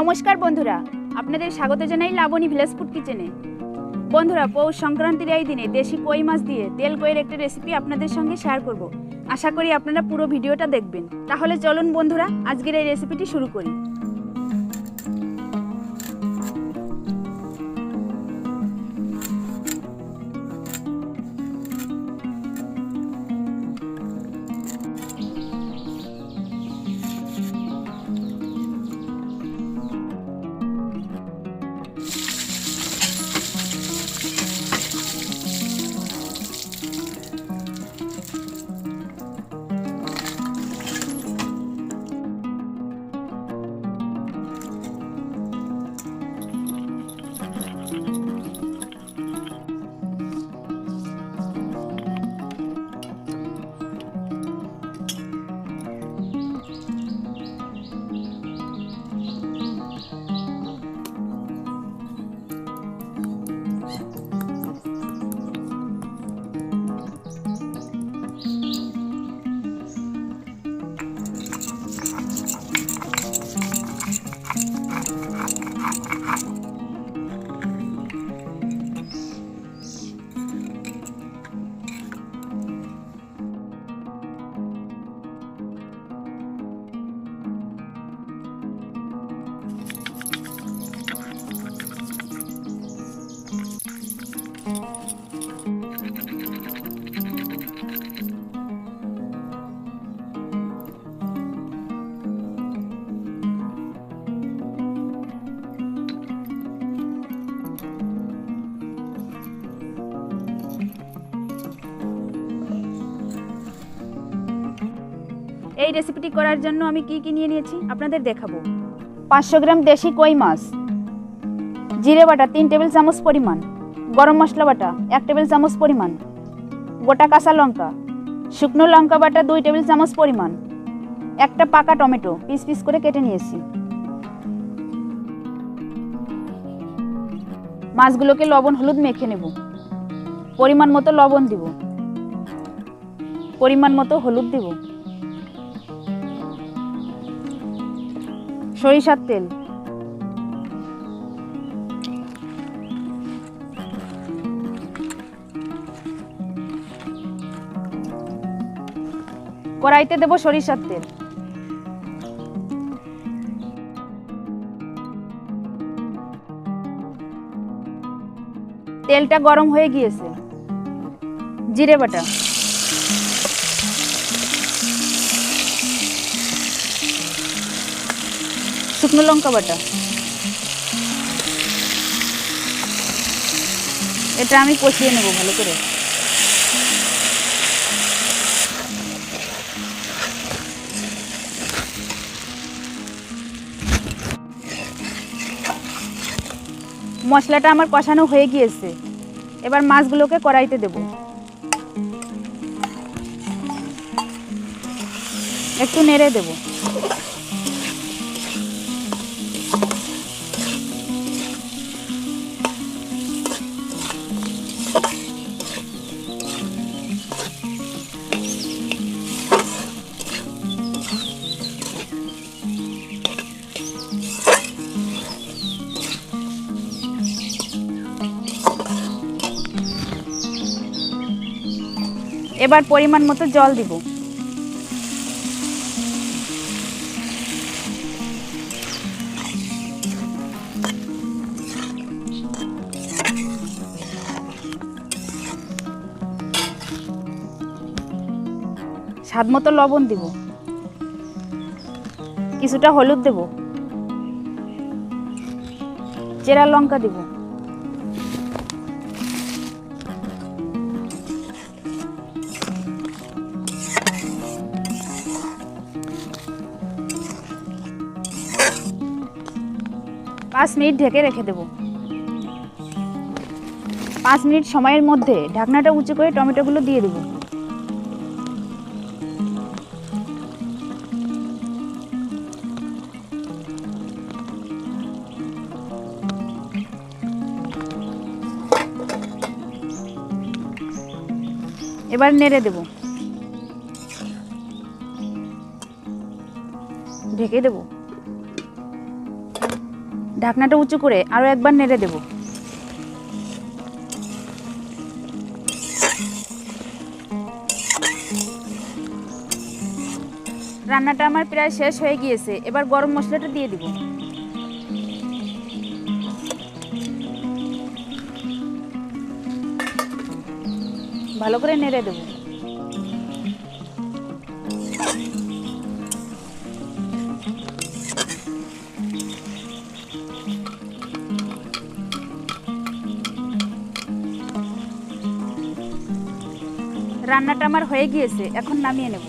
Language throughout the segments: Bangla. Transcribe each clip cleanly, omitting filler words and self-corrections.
নমস্কার বন্ধুরা, আপনাদের স্বাগত জানাই লাবণী ভিলেজফুড কিচেনে। বন্ধুরা, পৌষ সংক্রান্তির এই দিনে দেশি কই মাছ দিয়ে তেল কইয়ের একটা রেসিপি আপনাদের সঙ্গে শেয়ার করব। আশা করি আপনারা পুরো ভিডিওটা দেখবেন। তাহলে চলুন বন্ধুরা, আজকের এই রেসিপিটি শুরু করি। এই রেসিপিটি করার জন্য আমি কি কি নিয়ে নিয়েছি আপনাদের দেখাবো। 500 গ্রাম দেশি কই মাছ, জিরে বাটা 3 টেবিল চামচ পরিমাণ, গরম মশলা বাটা 1 টেবিল চামচ পরিমাণ, গোটা কাঁচা লঙ্কা, শুকনো লঙ্কা বাটা 2 টেবিল চামচ পরিমাণ, একটা পাকা টমেটো পিস পিস করে কেটে নিয়েছি। মাছগুলোকে লবণ হলুদ মেখে নেব। পরিমাণ মতো লবণ দিব, পরিমাণ মতো হলুদ দিব, সরিষার তেল, কড়াইতে দেব সরিষার তেল। তেলটা গরম হয়ে গিয়েছে। জিরে বাটা, শুকনো লঙ্কা বাটা, এটা আমি কষিয়ে নেব ভালো করে। মশলাটা আমার কষানো হয়ে গিয়েছে। এবার মাছগুলোকে কড়াইতে দেব। একটু নেড়ে দেব। এবার পরিমাণ মতো জল দিব। স্বাদ মতো লবণ দিব, কিছুটা হলুদ দেব, চেরা লঙ্কা দিব, পাঁচ মিনিট ঢেকে রেখে দেব। 5 মিনিট সময়ের মধ্যে ঢাকনাটা উঁচু করে টমেটোগুলো দিয়ে দেব। এবার নেড়ে দেব, ঢেকে দেব। ঢাকনাটা উঁচু করে আরও একবার নেড়ে দেব। রান্নাটা আমার প্রায় শেষ হয়ে গিয়েছে, এবার গরম মশলাটা দিয়ে দিব। ভালো করে নেড়ে দেব। রান্নাটা আমার হয়ে গিয়েছে, এখন নামিয়ে নেব।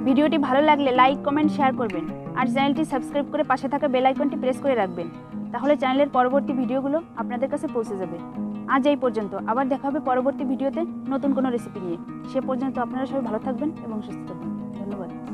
ভিডিওটি ভালো লাগলে লাইক, কমেন্ট, শেয়ার করবেন আর চ্যানেলটি সাবস্ক্রাইব করে পাশে থাকা বেল আইকনটি প্রেস করে রাখবেন। তাহলে চ্যানেলের পরবর্তী ভিডিওগুলো আপনাদের কাছে পৌঁছে যাবে। আজ এই পর্যন্ত, আবার দেখা হবে পরবর্তী ভিডিওতে নতুন কোনো রেসিপি নিয়ে। সে পর্যন্ত আপনারা সবাই ভালো থাকবেন এবং সুস্থ থাকবেন। ধন্যবাদ।